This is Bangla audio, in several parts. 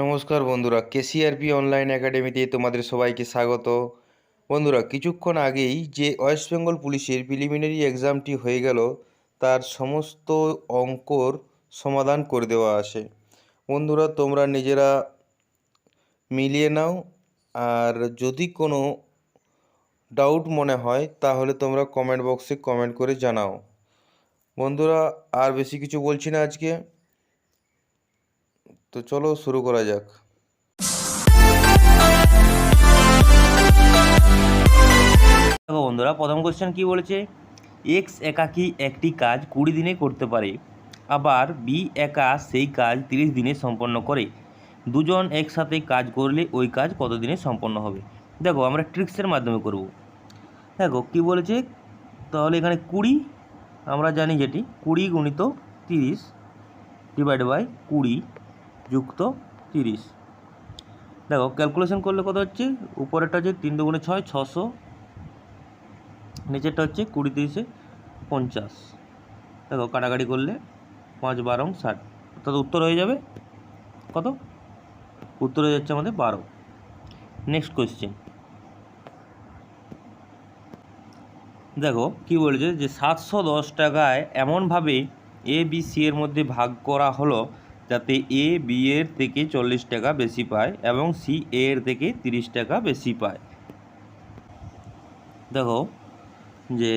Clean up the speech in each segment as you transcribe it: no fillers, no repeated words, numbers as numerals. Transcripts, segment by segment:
নমস্কার বন্ধুরা, কেসিআরপি অনলাইন একাডেমিতে তোমাদের সবাইকে স্বাগত। বন্ধুরা, কিছুক্ষণ আগেই যে ওয়েস্ট বেঙ্গল পুলিশের প্রিলিমিনারি এক্সামটি হয়ে গেল, তার সমস্ত অঙ্কর সমাধান করে দেওয়া আছে। বন্ধুরা, তোমরা নিজেরা মিলিয়ে নাও, আর যদি কোনো ডাউট মনে হয় তাহলে তোমরা কমেন্ট বক্সে কমেন্ট করে জানাও। বন্ধুরা, আর বেশি কিছু বলছি না আজকে, তো চলো শুরু করা যাক। দেখো বন্ধুরা, প্রথম কোশ্চেন কি বলেছে, এক্স একাকী একটি কাজ 20 দিনে করতে পারে, আবার বি একা সেই কাজ 30 দিনে সম্পন্ন করে। দুজন একসাথে কাজ করলে ওই কাজ কত দিনে সম্পন্ন হবে? দেখো, আমরা ট্রিক্সের মাধ্যমে করব। দেখো কি বলেছে, তাহলে এখানে 20 আমরা জানি যেটি 20 গুণিত 30 ডিভাইড বাই 20 যুক্ত 30। দেখো ক্যালকুলেশন করলে কত হচ্ছে, উপরেরটা হচ্ছে 3 দুগুণে 6, 600, নিচেরটা হচ্ছে 20 30 50। দেখো কাটাকাটি করলে 5 12 60, অর্থাৎ উত্তর হয়ে যাবে কত? উত্তর হয়ে যাচ্ছে আমাদের 12। নেক্সট কোয়েশ্চেন দেখো কি বলেছে, যে 710 টাকায় এমনভাবে এ বি সি এর মধ্যে ভাগ করা হলো যাতে এ বি এর থেকে 40 টাকা বেশি পায় এবং সি এ এর থেকে 30 টাকা বেশি পায়। দেখো যে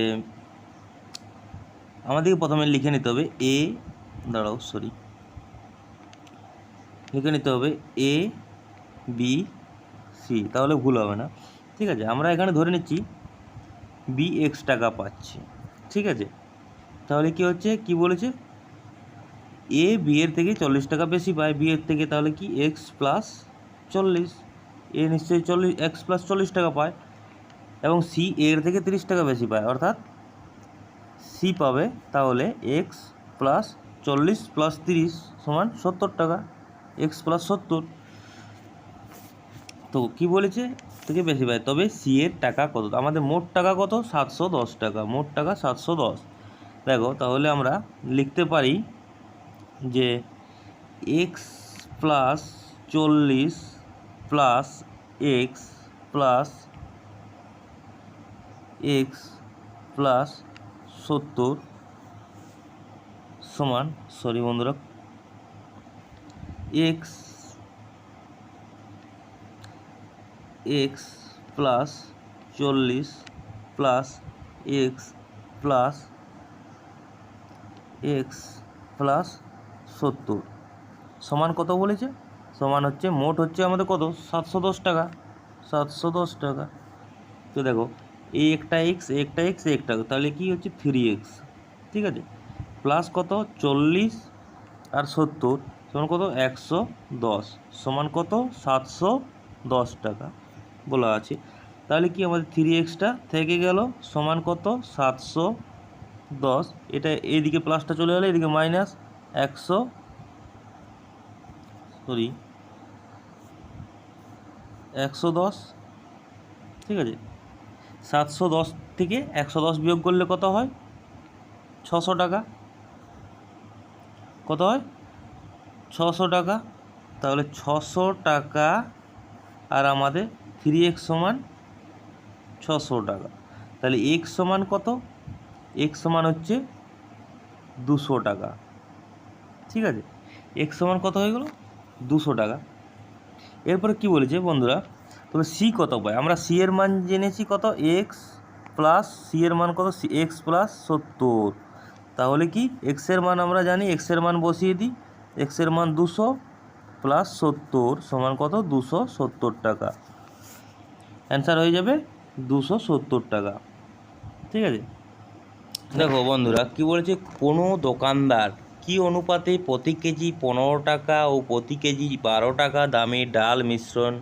আমাদেরকে প্রথমে লিখে নিতে হবে লিখে নিতে হবে এ বি সি, তাহলে ভুল হবে না। ঠিক আছে, আমরা এখানে ধরে নিচ্ছি বি এক্স টাকা পাচ্ছে। ঠিক আছে, তাহলে কি হচ্ছে, কি বলেছে, এ বি এর থেকে 40 টাকা বেশি পায় বি এর থেকে, তাহলে কি এক্স প্লাস 40, এ নিশ্চয়ই 40 এক্স প্লাস 40 টাকা পায়, এবং সি এর থেকে 30 টাকা বেশি পায়, অর্থাৎ সি পাবে তাহলে এক্স প্লাস 40 প্লাস 30 সমান 70 টাকা, এক্স প্লাস 70। তো কি বলেছে, থেকে বেশি পায়, তবে সি এর টাকা কত? আমাদের মোট টাকা কত? 710 টাকা, মোট টাকা 710। দেখো তাহলে আমরা লিখতে পারি যে x plus 40 plus x plus 70 সমান, সরি বন্ধুরা, x plus 40 plus x plus 70 সমান কত বলেছে? সমান হচ্ছে, মোট হচ্ছে আমাদের কত? 710 টাকা, 710 টাকা। তো দেখো এই একটা এক্স একটা, তাহলে কি হচ্ছে 3x। ঠিক আছে, প্লাস কত 40 আর 70 সমান কত 110, সমান কত 710 টাকা বলা আছে। তাহলে কি আমাদের 3xটা থেকে গেল, সমান কত 710, এটা এইদিকে প্লাসটা চলে গেলে এদিকে মাইনাস 110। ঠিক আছে, 710 থেকে 110 বিয়োগ করলে কত হয়? 600 টাকা। কত হয়? 600 টাকা। তাহলে 600 টাকা আর আমাদের 3x সমান 600 টাকা। তাহলে x সমান কত? x সমান হচ্ছে 200 টাকা। ঠিক আছে, x সমান কত হয়ে গেল? 200 টাকা। এরপরে কি বলেছে বন্ধুরা, তবে সি কত পায়? আমরা সি এর মান জেনেছি কত, এক্স প্লাস সি এর মান কত, এক্স প্লাস 70। তাহলে কি এক্সের মান আমরা জানি, এক্সের মান বসিয়ে দিই, এক্সের মান 200 প্লাস 70 সমান কত, 270 টাকা। অ্যান্সার হয়ে যাবে 270 টাকা। ঠিক আছে, দেখো বন্ধুরা কি বলেছে, কোনো দোকানদার কি অনুপাতে প্রতি কেজি 15 টাকা ও প্রতি কেজি 12 টাকা দামে ডাল মিশ্রণ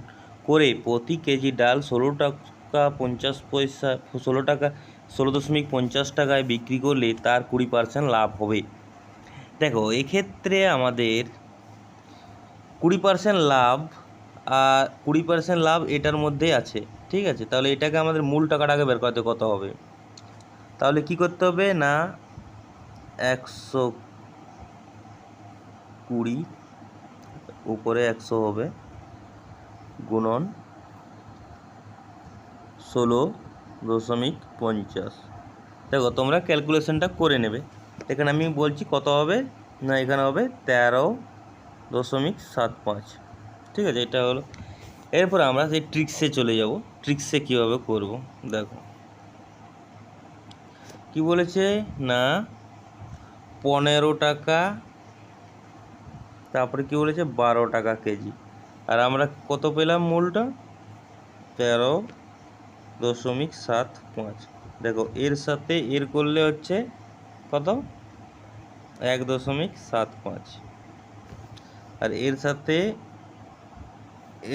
করে প্রতি কেজি ডাল 16 টাকা 50 পয়সা 16.50 টাকায় বিক্রি করলে তার 20% লাভ হবে। দেখো এক্ষেত্রে আমাদের 20% লাভ, আর 20% লাভ এটার মধ্যে আছে। ঠিক আছে, তাহলে এটাকে আমাদের মূল টাকাটাকে বের করতে কত হবে? তাহলে কি করতে হবে না, 120 উপরে 100 হবে গুণন 16.50। দেখো তোমরা ক্যালকুলেশনটা করে নেবে। এখানে আমি বলছি কত হবে, না এখানে হবে 13.75। ঠিক আছে, এটা হলো। এরপর আমরা সেই ট্রিক্সে চলে যাব। ট্রিক্সে কীভাবে করব দেখো কি বলেছে, না 15 টাকা, তারপরে কি বলেছে 12 টাকা কেজি, আর আমরা কত পেলাম মূলটা 13.75। দেখো এর সাথে এর করলে হচ্ছে কত 1.75, আর এর সাথে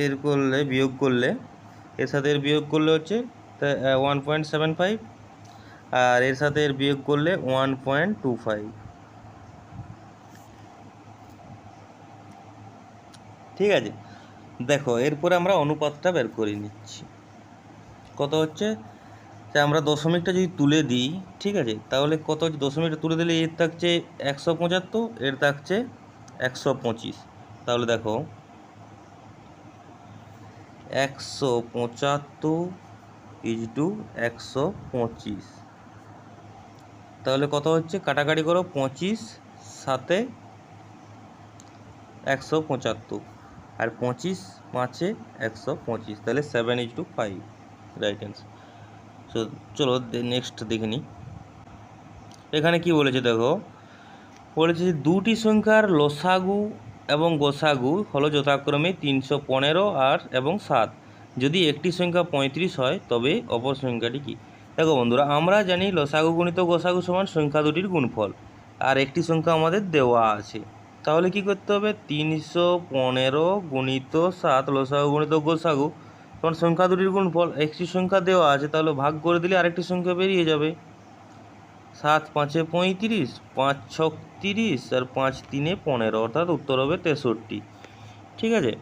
এর করলে বিয়োগ করলে, এর সাথে এর বিয়োগ করলে হচ্ছে 1.75, আর এর সাথে এর বিয়োগ করলে 1.25। ঠিক আছে, দেখো এরপরে আমরা অনুপাতটা বের করে নিচ্ছি। কত হচ্ছে, আমরা দশমিকটা যদি তুলে দিই, ঠিক আছে, তাহলে কত হচ্ছে, দশমিকটা তুলে দিলে এর থাকছে 175, এর থাকছে 125। তাহলে দেখো 175 = 125, তাহলে কত হচ্ছে, কাটাকাটি করো, 25 সাথে 175, আর 25 5-এ 125, তাহলে 7:5 রাইট অ্যান্সার। সো চলো নেক্সট দেখে নিই। এখানে কি বলেছে দেখো, বলেছে যে দুটি সংখ্যার লসাগু এবং গোসাগু হলো যথাক্রমে 315 এবং 7। যদি একটি সংখ্যা 35 হয় তবে অপর সংখ্যাটি কি। দেখো বন্ধুরা, আমরা জানি লসাগু গুণিত গোসাগু সমান সংখ্যা দুটির গুণফল, আর একটি সংখ্যা আমাদের দেওয়া আছে। তাহলে কি করতে হবে, 315 গুণিত 7 লসাগু গুণিত গোসাগু তখন সংখ্যা দুটির গুণফল। একটি সংখ্যা দেওয়া আছে, তাহলে ভাগ করে দিলে আরেকটি সংখ্যা বেরিয়ে যাবে। 7 5-এ 35, 5 6 30, আর 5 3-এ 15, অর্থাৎ উত্তর হবে 63। ঠিক আছে,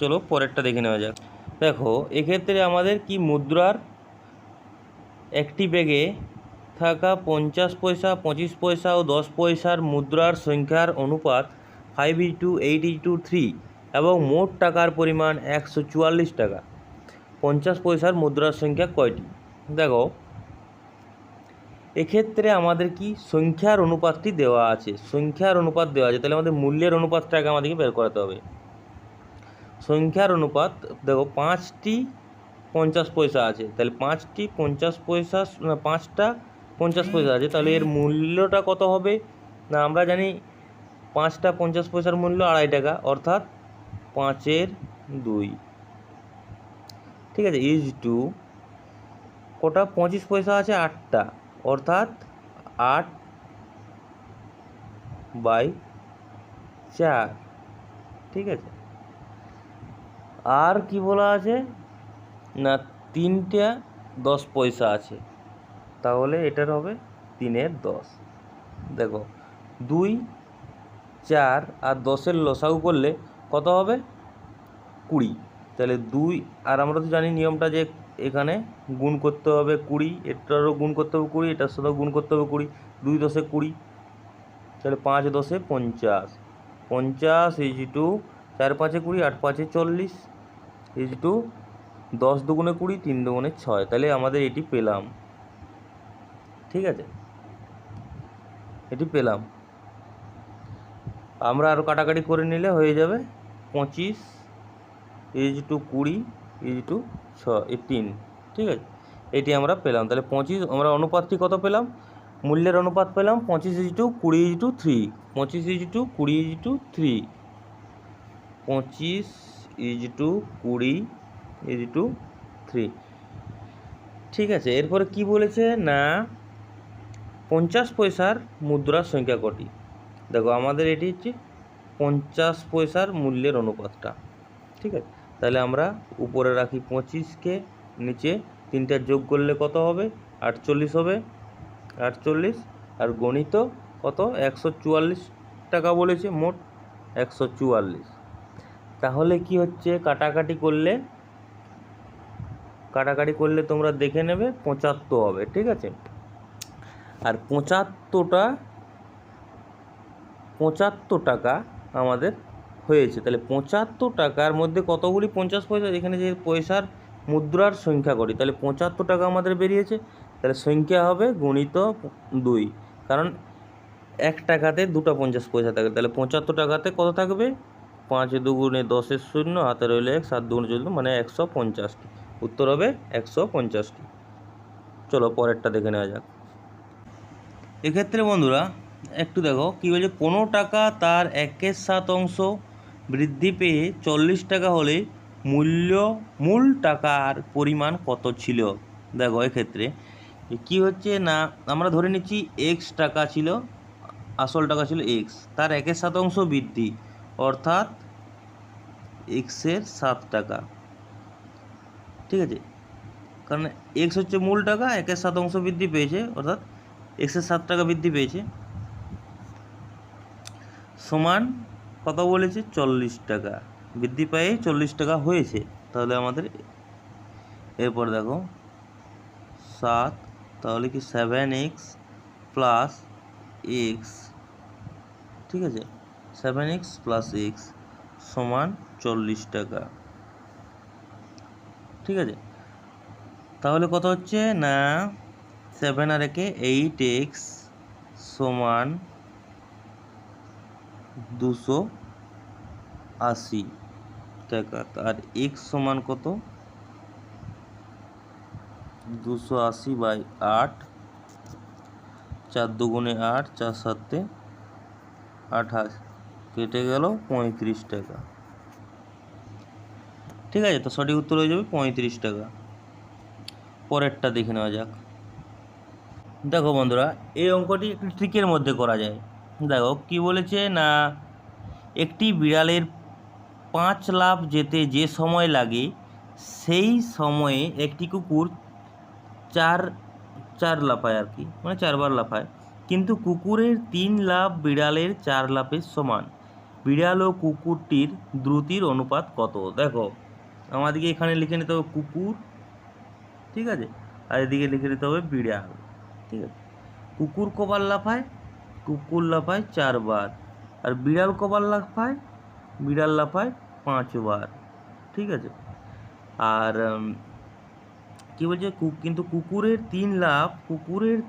চলো পরেরটা দেখে নেওয়া যাক। দেখো এক্ষেত্রে আমাদের কি মুদ্রার একটি ব্যাগে থাকা 50 পয়সা, 25 পয়সা ও 10 পয়সার মুদ্রার সংখ্যার অনুপাত 5:8:3 এবং মোট টাকার পরিমাণ 144 টাকা। 50 পয়সার মুদ্রার সংখ্যা কয়টি। দেখো এক্ষেত্রে আমাদের কি সংখ্যার অনুপাতটি দেওয়া আছে, সংখ্যার অনুপাত দেওয়া আছে, তাহলে আমাদের মূল্যের অনুপাতটাকে আমাদেরকে বের করাতে হবে। সংখ্যার অনুপাত দেখো 5টি 50 পয়সা আছে, তাহলে 5টি 50 পয়সা, 5টা 50 পয়সা আছে, তাহলে এর মূল্যটা কত হবে, না আমরা জানি 5টা 50 পয়সার মূল্য 2.5 টাকা, অর্থাৎ 5/2। ঠিক আছে, = কটা 25 পয়সা আছে 8টা, অর্থাৎ 8/4। ঠিক আছে, আর কি বলা আছে, না 3টা 10 পয়সা আছে, তাহলে এটার হবে 3/10। দেখো 2, 4 আর 10-এর লসাগু করলে কত হবে 20, তাহলে 2, আর আমরা তো জানি নিয়মটা যে এখানে গুণ করতে হবে 20, এটারও গুণ করতে হবে 20, এটার সাথেও গুণ করতে হবে 20, 2 10-এ 20, তাহলে 5 10-এ 50, 50 = 4 5-এ 20, 8 5-এ 40 = 10 2-গুণে 20, 3 2-গুণে 6, তাহলে আমাদের এটি পেলাম। ঠিক আছে, এটি পেলাম। আমরা আরও কাটাকাটি করে নিলে হয়ে যাবে 25 = 20 = 3। ঠিক আছে, এটি আমরা পেলাম। তাহলে 25 আমরা অনুপাতটি কত পেলাম, মূল্যের অনুপাত পেলাম 25 = 20 = 3, 25 = 20 = 3, 25 = 20 = 3। ঠিক আছে, এরপরে কি বলেছে, না 50 পয়সার মুদ্রার সংখ্যা কটি। দেখো আমাদের এটি হচ্ছে 50 পয়সার মূল্যের অনুপাতটা। ঠিক আছে, তাহলে আমরা উপরে রাখি 25কে, নিচে 3টা যোগ করলে কত হবে 48 হবে, 48, আর গণিত কত 144 টাকা বলেছে, মোট 144। তাহলে কি হচ্ছে, কাটাকাটি করলে তোমরা দেখে নেবে 75 হবে। ঠিক আছে, আর 75 টাকা আমাদের হয়েছে। তাহলে 75 টাকার মধ্যে কতগুলি 50 পয়সা, এখানে যে পয়সার মুদ্রার সংখ্যা করি, তাহলে 75 টাকা আমাদের বেরিয়েছে। তাহলে সংখ্যা হবে গুণিত 2, কারণ 1 টাকাতে দুটো 50 পয়সা থাকে। তাহলে 75 টাকাতে কত থাকবে? 5 দুগুণে 10-এর 0, হাতে রইল 1, 7 দুগুণে 14, মানে 150টি। উত্তর হবে 150টি। চলো পরেরটা দেখে নেওয়া যাক। এক্ষেত্রে বন্ধুরা একটু দেখো কী বলছে, কোনো টাকা তার 1/7 অংশ বৃদ্ধি পেয়ে 40 টাকা হলে মূল টাকার পরিমাণ কত ছিল? দেখো এক্ষেত্রে কী হচ্ছে না, আমরা ধরে নিচ্ছি এক্স টাকা ছিল, আসল টাকা ছিল এক্স, তার 1/7 অংশ বৃদ্ধি, অর্থাৎ এক্সের 7 টাকা। ঠিক আছে, কারণ এক্স হচ্ছে মূল টাকা, 1/7 অংশ বৃদ্ধি পেয়েছে, অর্থাৎ এক্সের 7 টাকা বৃদ্ধি পেয়েছে, সমান কত বলেছে? 40 টাকা বৃদ্ধি পেয়ে 40 টাকা হয়েছে। তাহলে আমাদের এরপর দেখো 7, তাহলে কি 7x প্লাস এক্স, ঠিক আছে, 7x প্লাস এক্স সমান 40 টাকা। ঠিক আছে, তাহলে কত হচ্ছে না 7 আর 1 8x সমান 280 টাকা। আর এক্স সমান কত? 280/8, 4 দুগুণে 8, 4 7 28, কেটে গেল 35 টাকা। ঠিক আছে, তো সঠিক উত্তর হয়ে যাবে 35 টাকা। পরেরটা দেখে নেওয়া যাক। দেখো বন্ধুরা, এই অঙ্কটি একটি ট্রিকের মধ্যে করা যায়। দেখো কি বলেছে না, একটি বিড়ালের 5 লাফ যেতে যে সময় লাগে, সেই সময়ে একটি কুকুর চার লাফায় আর কি, মানে 4 বার লাফায়, কিন্তু কুকুরের 3 লাফ বিড়ালের 4 লাফের সমান। বিড়াল ও কুকুরটির দ্রুতির অনুপাত কত? দেখো আমাদেরকে এখানে লিখে নিতে হবে কুকুর, ঠিক আছে, আর এদিকে লিখে নিতে হবে বিড়াল। ঠিক আছে, কুকুর কবার লাফায়? কুকুর লাফায় 4 বার। আর বিড়াল কবার লাফায়? বিড়াল লাফায় 5 বার। ঠিক আছে, আর কি বলছে, কিন্তু কুকুরের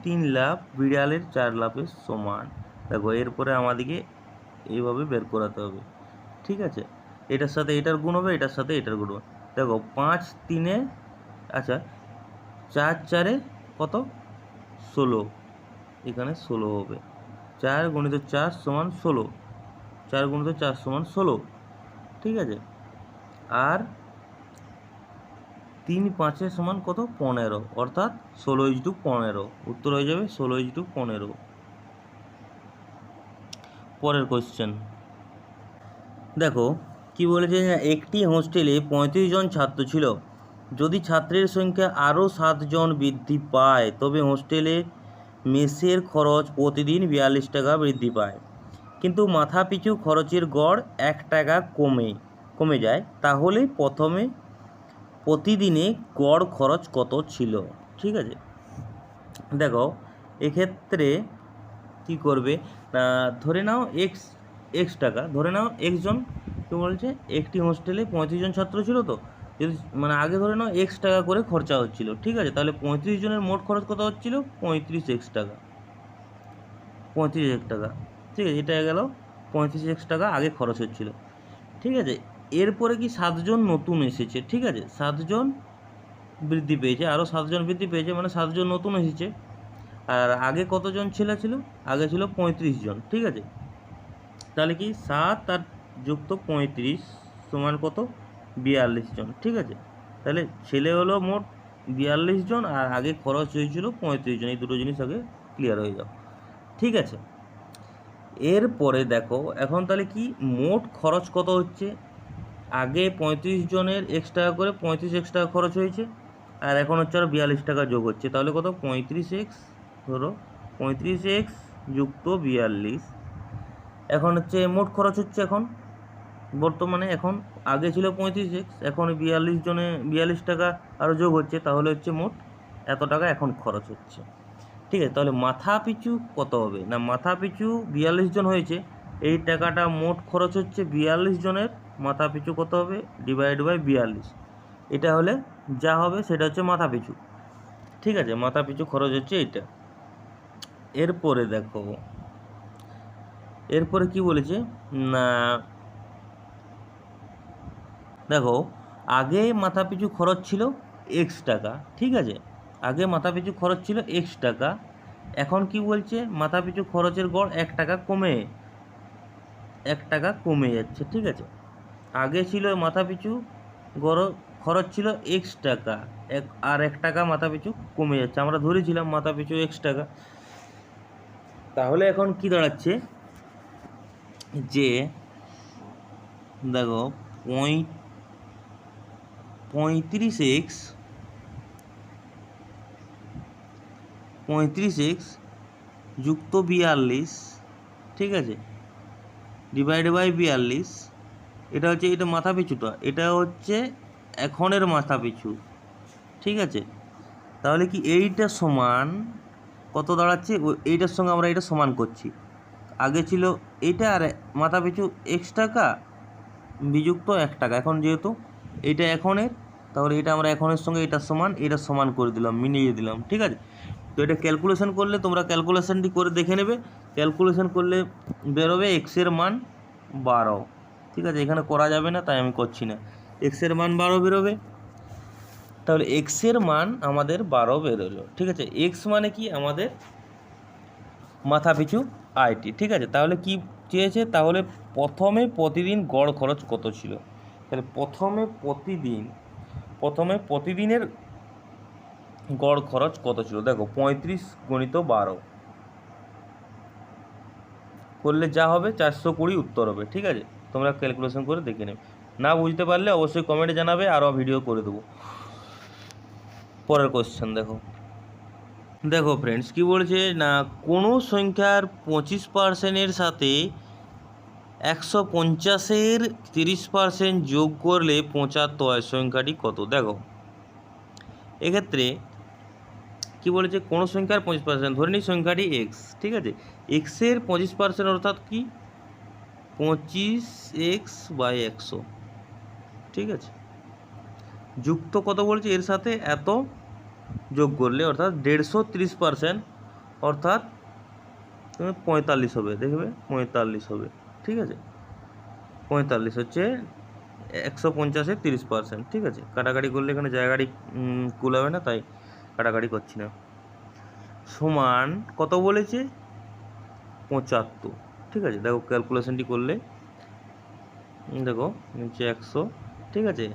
3 লাফ বিড়ালের 4 লাফের সমান। দেখো এরপরে আমাদেরকে এইভাবে বের করাতে হবে। ঠিক আছে, এটার সাথে এটার গুণ হবে, এটার সাথে এটার গুণ হবে। দেখো 5 3, আচ্ছা 4 4 কত? 16, এখানে 16 হবে। 4 গুণিত 4 সমান 16, 4 গুণিত 4 সমান 16। ঠিক আছে, আর 3 5 সমান কত? 15, অর্থাৎ 16:15। উত্তর হয়ে যাবে 16:15। পরের কোশ্চেন দেখো কি বলেছে, একটি হোস্টেলে 35 জন ছাত্র ছিল। যদি ছাত্রের সংখ্যা আরও 7 জন বৃদ্ধি পায়, তবে হোস্টেলে মেসের খরচ প্রতিদিন 42 টাকা বৃদ্ধি পায়, কিন্তু মাথাপিছু খরচের গড় 1 টাকা কমে যায়, তাহলে প্রতিদিনে গড় খরচ কত ছিল? ঠিক আছে, দেখো এক্ষেত্রে কি করবে না, ধরে নাও এক্স টাকা, ধরে নাও এক্স জন, কি বলছে, একটি হোস্টেলে 35 জন ছাত্র ছিল, তো যদি মানে আগে ধরে নাও এক্স টাকা করে খরচা হচ্ছিল। ঠিক আছে, তাহলে 35 জনের মোট খরচ কত হচ্ছিল? 35x টাকা, 35x টাকা। ঠিক আছে, এটা গেল 35x টাকা আগে খরচ হচ্ছিল। ঠিক আছে, এরপরে কি 7 জন নতুন এসেছে। ঠিক আছে, 7 জন বৃদ্ধি পেয়েছে, আরও 7 জন বৃদ্ধি পেয়েছে, মানে 7 জন নতুন এসেছে। আর আগে কতজন ছিল? আগে ছিল 35 জন। ঠিক আছে, তাহলে কি 7 আর যুক্ত 35 সমান কত? 42 জন। ঠিক আছে, তাহলে ছেলে হলো মোট 42 জন, আর আগে খরচ হয়েছিল 35 জন। এই দুটো জিনিস আগে ক্লিয়ার হয়ে যাও। ঠিক আছে, এরপরে দেখো এখন তাহলে কি মোট খরচ কত হচ্ছে? আগে 35 জনের এক্স টাকা করে 35x টাকা খরচ হয়েছে, আর এখন হচ্ছে আরও 42 টাকা যোগ হচ্ছে, তাহলে কত? 35x, ধরো 35x যুক্ত 42, এখন হচ্ছে মোট খরচ হচ্ছে এখন বর্তমানে, এখন আগে ছিল 35x, এখন 42 জনে 42 টাকা আরও যোগ হচ্ছে, তাহলে হচ্ছে মোট এত টাকা এখন খরচ হচ্ছে। ঠিক আছে, তাহলে মাথা পিছু কত হবে? না মাথা পিছু 42 জন হয়েছে, এই টাকাটা মোট খরচ হচ্ছে 42 জনের, মাথা পিছু কত হবে ডিভাইড বাই 42, এটা হলে যা হবে সেটা হচ্ছে মাথা পিছু। ঠিক আছে, মাথা পিছু খরচ হচ্ছে এইটা। এরপরে দেখো, এরপরে কি বলেছে না, দেখো আগে মাথা পিছু খরচ ছিল এক্স টাকা, ঠিক আছে, আগে মাথা পিছু খরচ ছিল এক্স টাকা, এখন কি বলছে মাথা পিছু খরচের গড় 1 টাকা কমে 1 টাকা কমে যাচ্ছে। ঠিক আছে, আগে ছিল মাথা পিছু গড় খরচ ছিল এক্স টাকা, আর 1 টাকা মাথা পিছু কমে যাচ্ছে, আমরা ধরেছিলাম মাথা পিছু এক্স টাকা। তাহলে এখন কি দাঁড়াচ্ছে যে দেখো 35x যুক্ত 42, ঠিক আছে, ডিভাইড বাই 42, এটা হচ্ছে এটা মাথা পিছুটা, এটা হচ্ছে এখনের মাথা পিছু। ঠিক আছে, তাহলে কি এইটা সমান কত দাঁড়াচ্ছে, এইটার সঙ্গে আমরা এটা সমান করছি, আগে ছিল এইটা আর মাথা পিছু এক্স টাকা বিযুক্ত 1 টাকা, এখন যেহেতু এইটা এখনের, তাহলে এটা আমরা এখনের সঙ্গে এটার সমান, এটা সমান করে দিলাম, মিলিয়ে দিলাম। ঠিক আছে, তো এটা ক্যালকুলেশন করলে তোমরা ক্যালকুলেশনটি করে দেখে নেবে, ক্যালকুলেশন করলে বেরোবে এক্সের মান 12। ঠিক আছে, এখানে করা যাবে না তাই আমি করছি না, এক্সের মান 12 বেরোবে। তাহলে এক্সের মান আমাদের 12 বেরোলো। ঠিক আছে, এক্স মানে কি আমাদের মাথা পিছু আইটি। ঠিক আছে, তাহলে কি চেয়েছে, তাহলে প্রথমে প্রতিদিন গড় খরচ কত ছিল, তাহলে প্রথমে প্রতিদিনের গড় খরচ কত ছিল, দেখো 35 × 12 করলে যা হবে 420 উত্তর হবে। ঠিক আছে, তোমরা ক্যালকুলেশন করে দেখে নেবে, না বুঝতে পারলে অবশ্যই কমেন্টে জানাবে, আরও ভিডিও করে দেবো। পরের কোশ্চেন দেখো, দেখো ফ্রেন্ডস কি বলছে না, কোনো সংখ্যার 25%-এর সাথে 150-এর 30% যোগ করলে 75 হয়, সংখ্যাটি কত। দেখো এক্ষেত্রে কি বলেছে, কোনো সংখ্যার 25%, ধরে নিই সংখ্যাটি এক্স। ঠিক আছে, এক্সের 25% অর্থাৎ কি 25x/100। ঠিক আছে, যুক্ত কত বলছে, এর সাথে এত যোগ করলে অর্থাৎ 130%, অর্থাৎ 45 হবে, দেখবে 45 হবে। ঠিক আছে, 45 হচ্ছে 150-এর 30%। ঠিক আছে, কাটাকাটি করলে এখানে জায়গাটি কুলাবে না, তাই কাটাকাটি করছি না। সমান কত বলেছে 75। ঠিক আছে, দেখো ক্যালকুলেশনটি করলে দেখো নিচে 100, ঠিক আছে,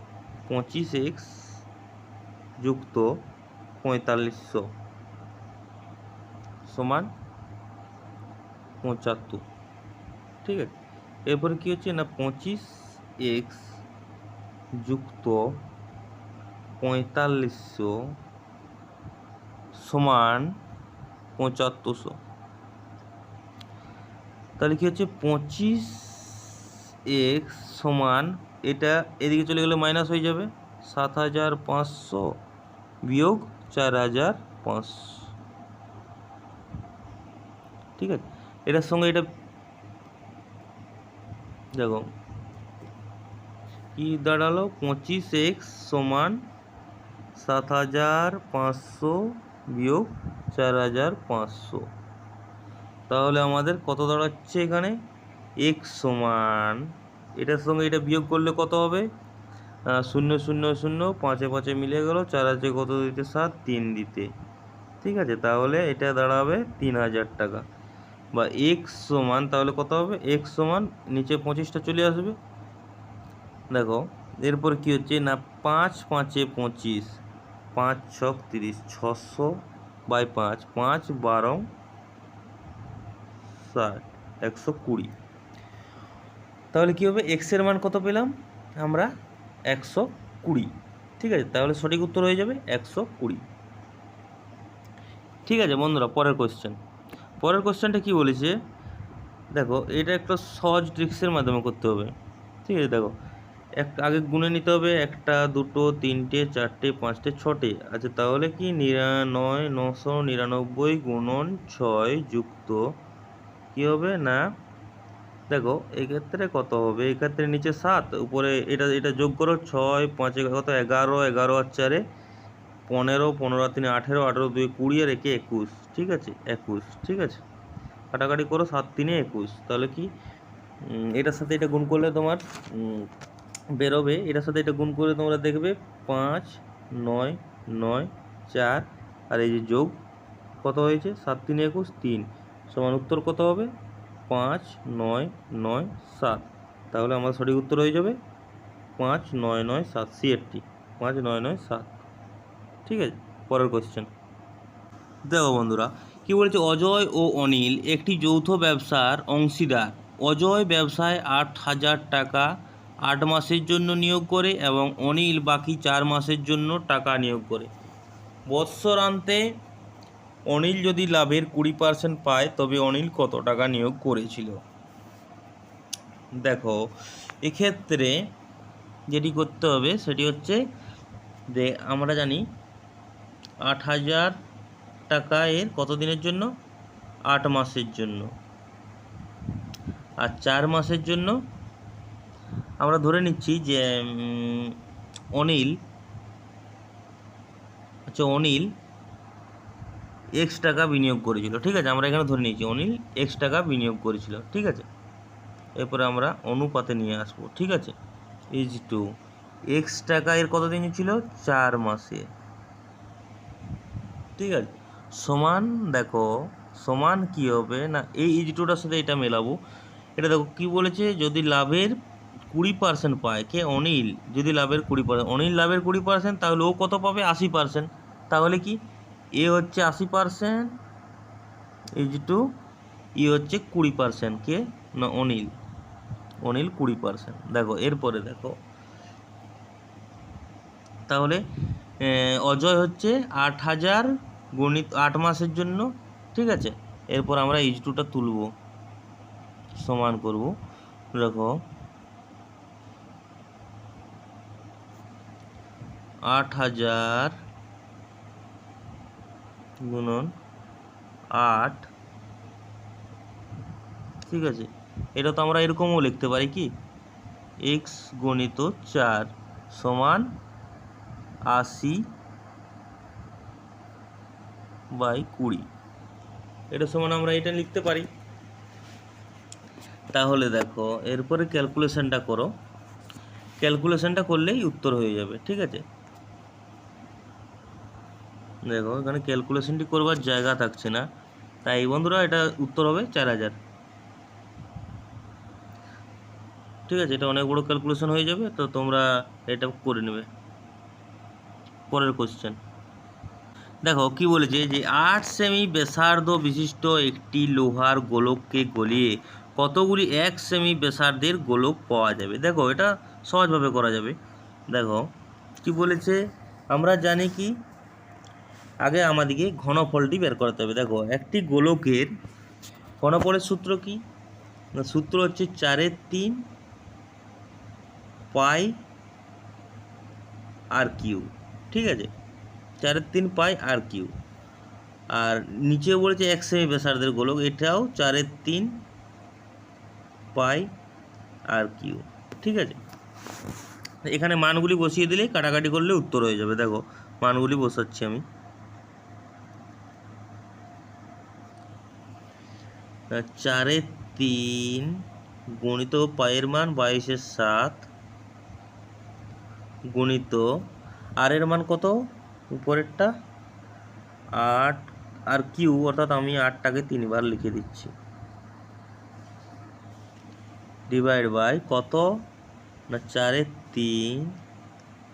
25x যুক্ত 4500 সমান 75। ঠিক আছে, এরপরে কী হচ্ছে না, 25x যুক্ত 4500 সমান 7500। তাহলে কী হচ্ছে 25x সমান, এটা এদিকে চলে গেলে মাইনাস হয়ে যাবে, 7500 বিয়োগ 4500। ঠিক আছে, এটার সঙ্গে এটা দেখো কি দাঁড়ালো, 25x সমান 7500 বিয়োগ 4500, তাহলে আমাদের কত দাঁড়াচ্ছে এখানে, x সমান, এটার সঙ্গে এটা বিয়োগ করলে কত হবে, 0 0 0, 5 5 মিলে গেল, 4 আছে কত দিতে 7, 3 দিতে। ঠিক আছে, তাহলে এটা দাঁড়াবে 3000 টাকা, বা x সমান তাহলে কত হবে, x সমান নিচে 25টা চলে আসবে। দেখো এরপর কি হচ্ছে না, 5 5 25, 5 6 30, 600/5, 5 12 60, 120। তাহলে কী হবে, এক্সের মান কত পেলাম আমরা 120। ঠিক আছে, তাহলে সঠিক উত্তর হয়ে যাবে 120। ঠিক আছে বন্ধুরা, পরের কোশ্চেনটা কী বলেছে, দেখো এটা একটা সহজ ট্রিক্সের মাধ্যমে করতে হবে। ঠিক আছে, দেখো আগে গুনে নিতে হবে, 1 2 3 4 5 6। আচ্ছা, তাহলে কি 999 × 6 যুক্ত কী হবে না, দেখো এক্ষেত্রে কত হবে, এক্ষেত্রে নিচে 7, উপরে এটা এটা যোগ করো, 6 5 কত 11, 11 আর 4 15, 15 আর 3 18, 18 2 20 আর 1 21, ঠিক আছে 21, ঠিক আছে। কাটাকাটি করো, 7 3 21, তাহলে কি এটার সাথে এটা গুণ করলে তোমার বেরোবে, এটার সাথে এটা গুণ করে তোমরা দেখবে 5 9 9 4, আর এই যে যোগ কত হয়েছে 7 3 21 3 সমান উত্তর কত হবে 5 9 9 7। তাহলে আমার সঠিক উত্তর হয়ে যাবে 5 9 9 7, CRT 5 9 9 7, ঠিক আছে। পরের কোশ্চেন দেখো বন্ধুরা, কি বলেছে, অজয় ও অনিল একটি যৌথ ব্যবসার অংশীদার। অজয় ব্যবসায় 8,000 টাকা 8 মাসের জন্য নিয়োগ করে এবং অনিল বাকি 4 মাসের জন্য টাকা নিয়োগ করে। বৎসরান্তে অনিল যদি লাভের 20% পায় তবে অনিল কত টাকা নিয়োগ করেছিল। দেখো এক্ষেত্রে যেটি করতে হবে সেটি হচ্ছে যে আমরা জানি 8,000 টাকা এর কত দিনের জন্য, 8 মাসের জন্য, আর 4 মাসের জন্য আমরা ধরে নিচ্ছি যে অনিল X টাকা বিনিয়োগ করেছিল, ঠিক আছে। আমরা এখানে ধরে নিয়েছি অনিল X টাকা বিনিয়োগ করেছিল, ঠিক আছে। এরপরে আমরা অনুপাতে নিয়ে আসবো, ঠিক আছে। ইজ টু X টাকা এর কত দিন ছিল, 4 মাসে, ঠিক আছে। সমান দেখো সমান কি হবে না, এই ইজ টুটার সাথে এটা মেলাবো। এটা দেখো কি বলেছে, যদি লাভের 20% পায় কে, অনিল, যদি লাভের 20%, অনিল লাভের 20%, তাহলে ও কত পাবে 80%। তাহলে কি এ হচ্ছে 80%, ইজ টু ই হচ্ছে 20%, কে না অনিল 20%। দেখো এরপরে দেখো তাহলে অজয় হচ্ছে 8,000 গণিত 8 মাসের জন্য, ঠিক আছে। এরপর আমরা ইজ টুটা তুলব, সমান করব। দেখো 8,000 গুণন 8, ঠিক আছে। এটা তো আমরা এরকমও লিখতে পারি কি, x গণিত 4 সমান 80/20, এটা সমান আমরা এটা লিখতে পারি। তাহলে দেখো এরপরে ক্যালকুলেশনটা করো, ক্যালকুলেশনটা করলেই উত্তর হয়ে যাবে, ঠিক আছে। দেখো এখানে ক্যালকুলেশনটি করবার জায়গা থাকছে না, তাই বন্ধুরা এটা উত্তর হবে 4,000, ঠিক আছে। এটা অনেক বড় ক্যালকুলেশন হয়ে যাবে, তো তোমরা এটা করে নেবে। পরের কোশ্চেন দেখো কি বলেছে, যে 8 সেমি ব্যাসার্ধ বিশিষ্ট একটি লোহার গোলককে গলিয়ে কতগুলি 1 সেমি ব্যাসার্ধের গোলক পাওয়া যাবে। দেখো এটা সহজভাবে করা যাবে। দেখো কি বলেছে, আমরা জানি কি আগে আমাদেরকে ঘনফলটি বের করতে হবে। দেখো একটি গোলকের ঘনফলের সূত্র কি, সূত্র হচ্ছে 4/3 পাই আর কিউ, ঠিক আছে। 4/3 পাই আর কিউ। আর নিচে বলেছে 1 সেমি ব্যাসার্ধের গোলক, এটাও 4/3 পাই আর কিউ, ঠিক আছে। এখানে মানগুলি বসিয়ে দিলেই কাটাকাটি করলে উত্তর হয়ে যাবে। দেখো মানগুলি বসাচ্ছি আমি। 4/3 গুণিত পায়ের মান 22/7 গুণিত আর এর মান কত, উপরেরটা 8 আর কিউ, অর্থাৎ আমি 8টাকে 3বার লিখে দিচ্ছি, ডিভাইড বাই কত না 4/3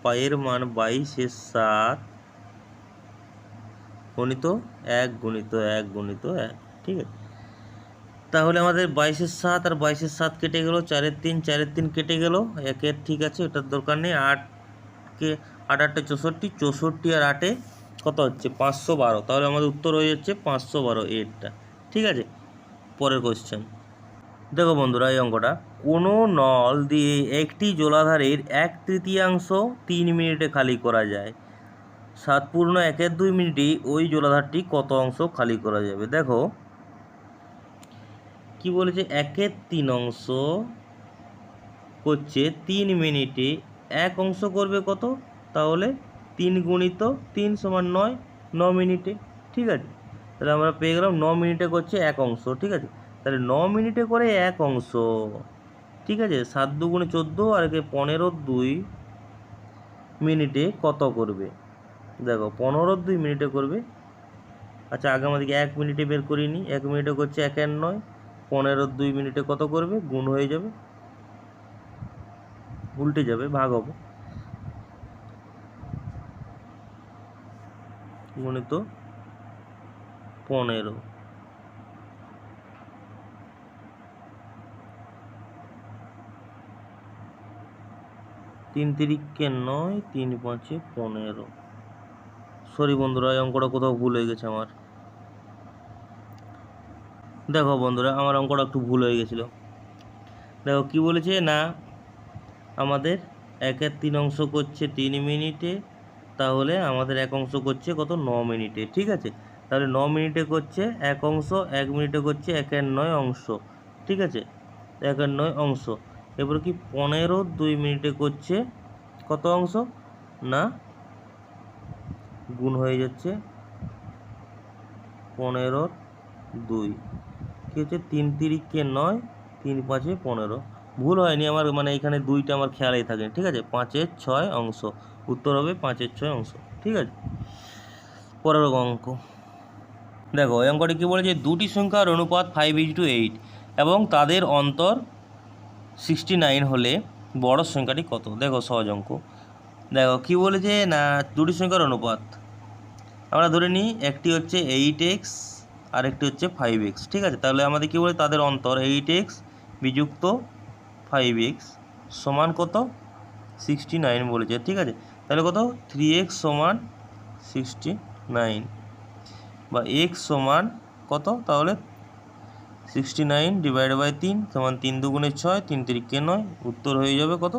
পায়ের মান 22/7 গুণিত 1 গুণিত 1 গুণিত 1, ঠিক আছে। তাহলে আমাদের 22/7 আর 22/7 কেটে গেল, 4/3 4/3 কেটে গেল, 1 ঠিক আছে, এটার দরকার নেই। 8কে 8 8 64, 64 আর 8 কত হচ্ছে 512, তাহলে আমাদের উত্তর হয়ে যাচ্ছে 512 এরটা, ঠিক আছে। পরের কোশ্চেন দেখো বন্ধুরা, এই অঙ্কটা, কোনো নল দিয়ে একটি জলাধারের 1/3 3 মিনিটে খালি করা যায়, 7+1/2 মিনিটে ওই জলাধারটি কত অংশ খালি করা যাবে। দেখো কি বলেছে 1/3 করছে 3 মিনিটে 1 অংশ করবে কত, তাহলে 3 গুণিত 3 সমান 9, 9 মিনিটে। ঠিক আছে, তাহলে আমরা পেয়ে গেলাম 9 মিনিটে করছে 1 অংশ। ঠিক আছে, তাহলে 9 মিনিটে করে 1 অংশ। ঠিক আছে, 7 দুগুণে 14 আর একে 15/2 মিনিটে কত করবে? দেখো 15/2 মিনিটে করবে। আচ্ছা, আগে আমাদেরকে 1 মিনিটে বের করিয়ে নিই। 1 মিনিটে করছে 1 আর 9, 15/2 মিনিটে কত করবে? গুণ হয়ে যাবে, উল্টে যাবে, ভাগ হবে, গুণিত 15। 3 তিরিকে 9, 3 5 15। সরি বন্ধুরা, এই অঙ্কটা কোথাও ভুল হয়ে গেছে আমার। দেখো বন্ধুরা, আমার অঙ্কটা একটু ভুল হয়ে গেছিলো। দেখো কি বলেছে না, আমাদের 1/3 অংশ করছে 3 মিনিটে, তাহলে আমাদের 1 অংশ করছে কত? 9 মিনিটে। ঠিক আছে, তাহলে 9 মিনিটে করছে 1 অংশ, 1 মিনিটে করছে 1 আর 9 অংশ। ঠিক আছে, 1 আর 9 অংশ। এবার কি 15/2 মিনিটে করছে কত অংশ? না, গুণ হয়ে যাচ্ছে 15/2। কি হচ্ছে? 3 তিরিকে 9, 3 5 15। ভুল হয়নি আমার, মানে এখানে 2টা আমার খেয়ালেই থাকে। ঠিক আছে, 5/6 অংশ। উত্তর হবে 5/6 অংশ। ঠিক আছে, পরের অঙ্ক দেখো। এই অঙ্কটি কী বলেছে? দুটি সংখ্যার অনুপাত 5:8 এবং তাদের অন্তর 69 হলে বড় সংখ্যাটি কত? দেখো সহজ অঙ্ক। দেখো কি বলেছে না, দুটি সংখ্যার অনুপাত আমরা ধরে নিই, একটি হচ্ছে 8x আর একটি হচ্ছে 5x। ঠিক আছে, তাহলে আমাদের কী বলে? তাদের অন্তর 8x বিযুক্ত 5x সমান কত? 69 বলেছে। ঠিক আছে, তাহলে কত? 3x সমান 69, বা x সমান কত? তাহলে 69/3 সমান 3 দুগুণে 6, 3 তিরিকে 9। উত্তর হয়ে যাবে কত?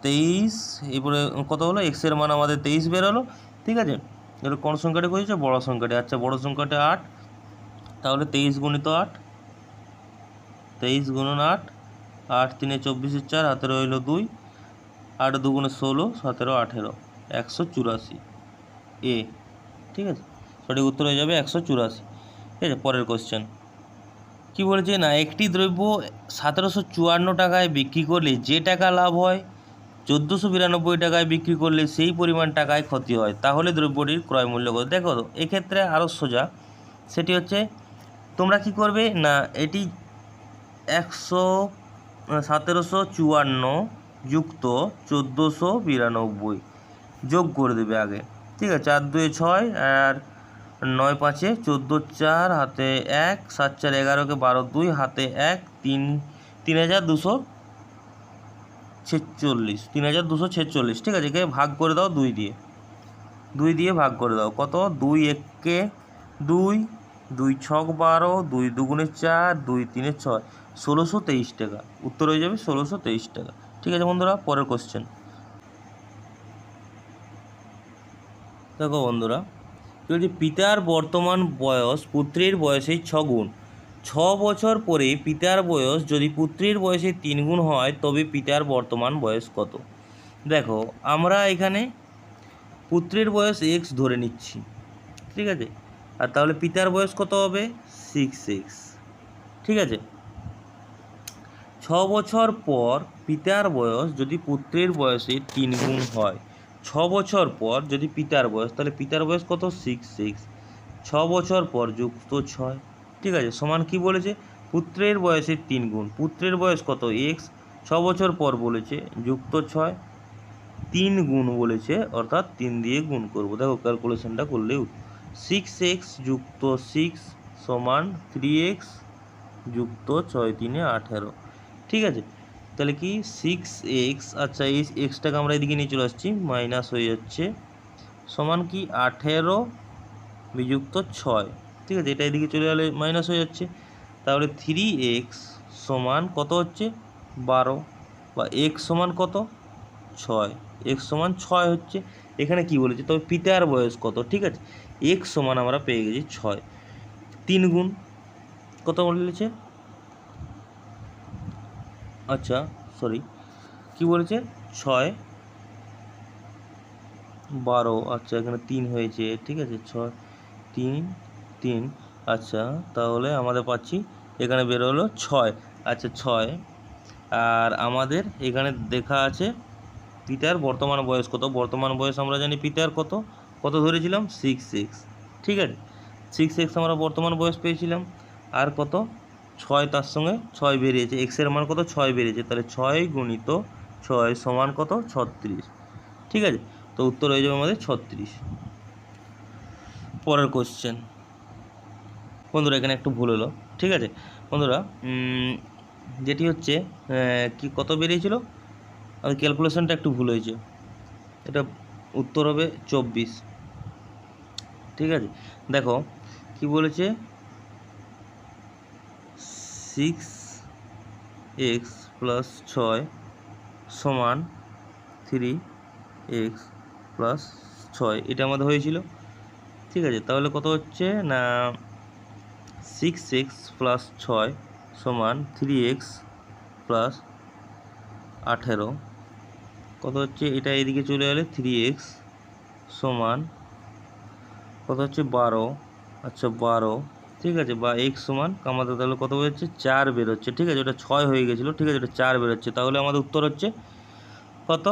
23। এরপরে কত হলো? x এর মান আমাদের 23 বেরোলো। ঠিক আছে, এবার কোন সংখ্যাটি করেছে? বড় সংখ্যাটি। আচ্ছা, বড় সংখ্যাটা 8, তাহলে 23 গুণিত 8, 23 গুণন 8, 8 3 24 4, হাতে রইল 2, 8 দুগুণে 16, 17 18, 184 এ। ঠিক আছে, সঠিক উত্তর হয়ে যাবে 184। ঠিক আছে, পরের কোশ্চেন কি বলেছে না, একটি দ্রব্য 1754 টাকায় বিক্রি করলে যে টাকা লাভ হয় 1492 টাকায় বিক্রি করলে সেই পরিমাণ টাকায় ক্ষতি হয়, তাহলে দ্রব্যটির ক্রয় মূল্য কত? দেখো এক্ষেত্রে আরও সোজা, সেটি হচ্ছে তোমরা কি করবে না, এটি 1754 যুক্ত 1492 যোগ করে দেবে আগে। ঠিক আছে, 4 2 6 আর 9 5 14, 4 হাতে 1, 7 4 11কে 12, 2 হাতে 1, 3 3246, 3246। ঠিক আছে, একে ভাগ করে দাও 2 দিয়ে, 2 দিয়ে ভাগ করে দাও। কত? 2 1কে 2, 2 6 12, 2 দুগুণে 4, 2 3 6, 1623 টাকা। উত্তর হয়ে যাবে 1623 টাকা। ঠিক আছে বন্ধুরা, পরের কোশ্চেন দেখো বন্ধুরা, যদি পিতার বর্তমান বয়স পুত্রের বয়সের 6 গুণ, 6 বছর পরে পিতার বয়স যদি পুত্রের বয়সের 3 গুণ হয়, তবে পিতার বর্তমান বয়স কত? দেখো আমরা এখানে পুত্রের বয়স x ধরে নিচ্ছি। ঠিক আছে, আর তাহলে পিতার বয়স কত হবে? 6x। ঠিক আছে, 6 বছর পর পিতার বয়স যদি পুত্রের বয়সের 3 গুণ হয়, 6 বছর পর যদি পিতার বয়স, তাহলে পিতার বয়স কত? 6x। 6 বছর পর যুক্ত 6। ঠিক আছে, সমান কি বলেছে? পুত্রের বয়সের 3 গুণ, পুত্রের বয়স কত? x, 6 বছর পর বলেছে যুক্ত 6, 3 গুণ বলেছে, অর্থাৎ 3 দিয়ে গুণ করব। দেখো ক্যালকুলেশনটা করলেও 6x যুক্ত 6 সমান 3x যুক্ত 6 3 18। ঠিক আছে, তাহলে কি 6x, আচ্ছা এই এক্সটাকে আমরা এদিকে নিয়ে চলে আসছি, মাইনাস হয়ে যাচ্ছে, সমান কি 18 বিযুক্ত 6। ঠিক আছে, এটা এদিকে চলে গেলে মাইনাস হয়ে যাচ্ছে, তাহলে 3x সমান কত হচ্ছে? 12, বা x সমান কত? 6। x সমান 6 হচ্ছে। এখানে কি বলেছে? তবে পিতার বয়স কত? ঠিক আছে, x সমান আমরা পেয়ে গেছি 6, 3 গুণ কত বলেছে? আচ্ছা সরি কি বলেছে 6 12, আচ্ছা এখানে 3 হয়েছে, ঠিক আছে 6 3 3, আচ্ছা তাহলে আমাদের পাচ্ছি এখানে বের হলো 6, আচ্ছা 6। আর আমাদের এখানে দেখা আছে পিতার বর্তমান বয়স কত। বর্তমান বয়স আমরা জানি পিতার কত কত ধরেছিলাম 6x, ঠিক আছে 6x আমরা বর্তমান বয়স পেয়েছিলাম। আর কত 6, তার সঙ্গে 6 বেরিয়েছে, এক্সের মান কত 6 বেরিয়েছে, তাহলে 6 গুণিত 6 সমান কত 36, ঠিক আছে। তো উত্তর হয়ে যাবে আমাদের 36। পরের কোশ্চেন বন্ধুরা, এখানে একটু ভুল হলো, ঠিক আছে বন্ধুরা। যেটি হচ্ছে কি কত বেরিয়েছিল, আমাদের ক্যালকুলেশনটা একটু ভুল হয়েছে, এটা উত্তর হবে 24, ঠিক আছে। দেখো কি বলেছে 6x প্লাস 6 সমান 3x প্লাস 6, এটা আমাদের হয়েছিল, ঠিক আছে। তাহলে কত হচ্ছে না 6x প্লাস 6 সমান 3x প্লাস 18, কত হচ্ছে এটা এদিকে চলে গেলে 3x সমান কত হচ্ছে 12, আচ্ছা 12, ঠিক আছে, বা x সমান আমাদের তাহলে কত বেরোচ্ছে 4 বেরোচ্ছে, ঠিক আছে। ওটা 6 হয়ে গেছিলো, ঠিক আছে, ওটা 4 বেরোচ্ছে, তাহলে আমাদের উত্তর হচ্ছে কত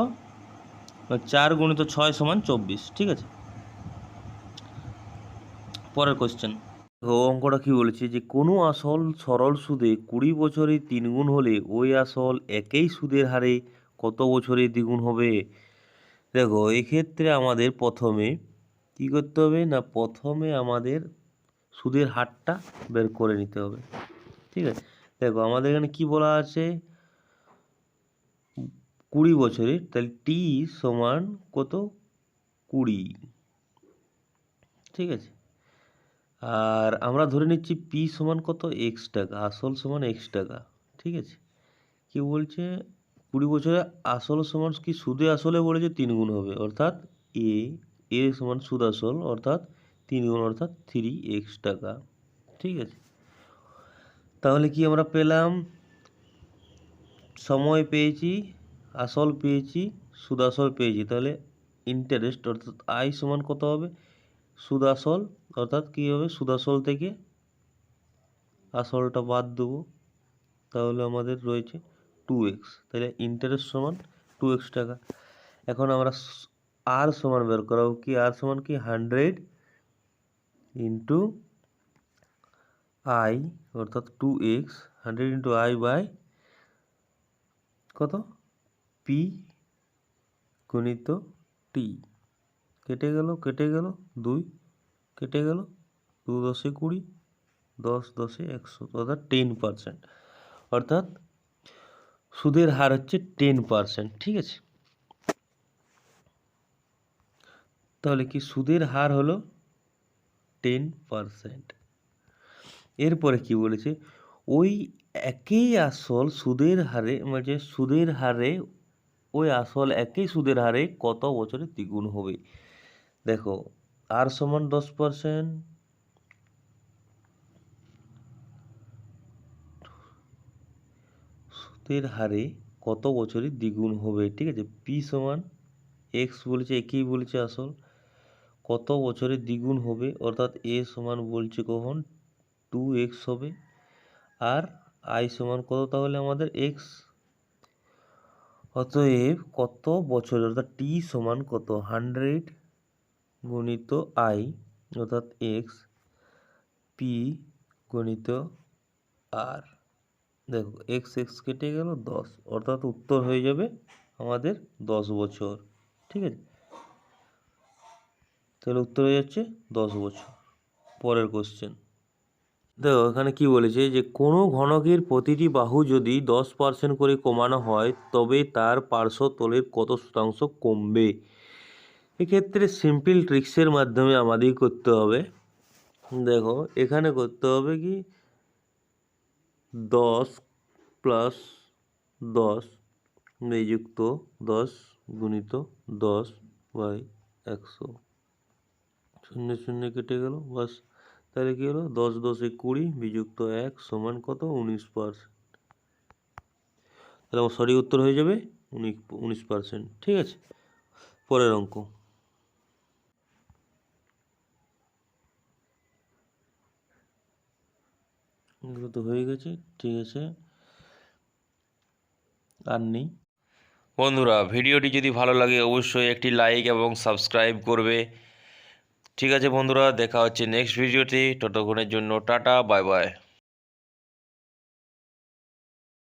4 গুণিত 6 সমান 24, ঠিক আছে। পরের কোশ্চেন অঙ্কটা কি বলেছে যে কোনো আসল সরল সুদে 20 বছরে 3 গুণ হলে ওই আসল একই সুদের হারে কত বছরে দ্বিগুণ হবে। দেখো এক্ষেত্রে আমাদের প্রথমে কি করতে হবে না, প্রথমে আমাদের সুদের হারটা বের করে নিতে হবে, ঠিক আছে। দেখো আমাদের এখানে কি বলা আছে 20 বছরে, তাহলে টি সমান কত 20, ঠিক আছে। আর আমরা ধরে নিচ্ছি পি সমান কত এক্স টাকা, আসল সমান এক্স টাকা, ঠিক আছে। কি বলছে 20 বছরে আসল সমান কি সুদে আসলে বলেছে 3 গুণ হবে, অর্থাৎ এ এ সমান সুদ আসল অর্থাৎ 3 গুণ অর্থাৎ 3x টাকা, ঠিক আছে। তাহলে কি আমরা পেলাম সময় পেয়েছি, আসল পেয়েছি, সুদ আসল পেয়েছি, তাহলে ইন্টারেস্ট অর্থাৎ আই সমান কত হবে সুদ আসল, অর্থাৎ কী হবে সুদ আসল থেকে আসলটা বাদ দেবো, তাহলে আমাদের রয়েছে 2x, তাহলে ইন্টারেস্ট সমান 2x টাকা। এখন আমরা আর সমান বের করাবো, কি আর সমান কি 100 ইন্টু আই অর্থাৎ 2x, 100 ইন্টু আই বাই কত পি গুণিত টি, কেটে গেল 2 কেটে গেল 2 10 20, 10 10 100, অর্থাৎ 10%, অর্থাৎ সুদের হার হচ্ছে 10%, ঠিক আছে। তাহলে কি সুদের হার হলো 10%। এরপরে কি বলেছে ওই একই আসল সুদের হারে, মানে সুদের হারে ওই আসল একই সুদের হারে কত বছরে দ্বিগুণ হবে। দেখো আর সমান 10%, সুদের হারে কত বছরে দ্বিগুণ হবে, ঠিক আছে। পি সমান এক্স বলেছে, একই বলেছে আসল, কত বছরে দ্বিগুণ হবে অর্থাৎ এ সমান বলছে কখন 2x হবে, আর আই সমান কত তাহলে আমাদের এক্স, অতএব কত বছর অর্থাৎ টি সমান কত 100 গুণিত আই অর্থাৎ এক্স পি গুণিত আর, দেখো এক্স এক্স কেটে গেল 10, অর্থাৎ উত্তর হয়ে যাবে আমাদের 10 বছর, ঠিক আছে। তাহলে উত্তর হয়ে যাচ্ছে 10 বছর। পরের কোশ্চেন দেখো এখানে কি বলেছে যে কোনো ঘনকের প্রতিটি বাহু যদি 10% করে কমানো হয় তবে তার পার্শ্বতলের কত শতাংশ কমবে। এক্ষেত্রে সিম্পল ট্রিক্সের মাধ্যমে আমাদের করতে হবে। দেখো এখানে করতে হবে কি 10 প্লাস 10 নিযুক্ত 10 গুণিত 10 বাই 100, শূন্য শূন্য কেটে গেল বাস, তাহলে কী হলো 10 10 20 বিযুক্ত 1 সমান কত 19%। তাহলে আমার সঠিক উত্তর হয়ে যাবে 19%। ঠিক আছে, পরের অঙ্ক। এগুলো তো হয়ে গেছে, ঠিক আছে, আর নেই। বন্ধুরা, ভিডিওটি যদি ভালো লাগে অবশ্যই একটি লাইক এবং সাবস্ক্রাইব করবে। ঠিক আছে বন্ধুরা, দেখা হচ্ছে নেক্সট ভিডিওতে। ততক্ষণের জন্য টাটা, বাই বাই।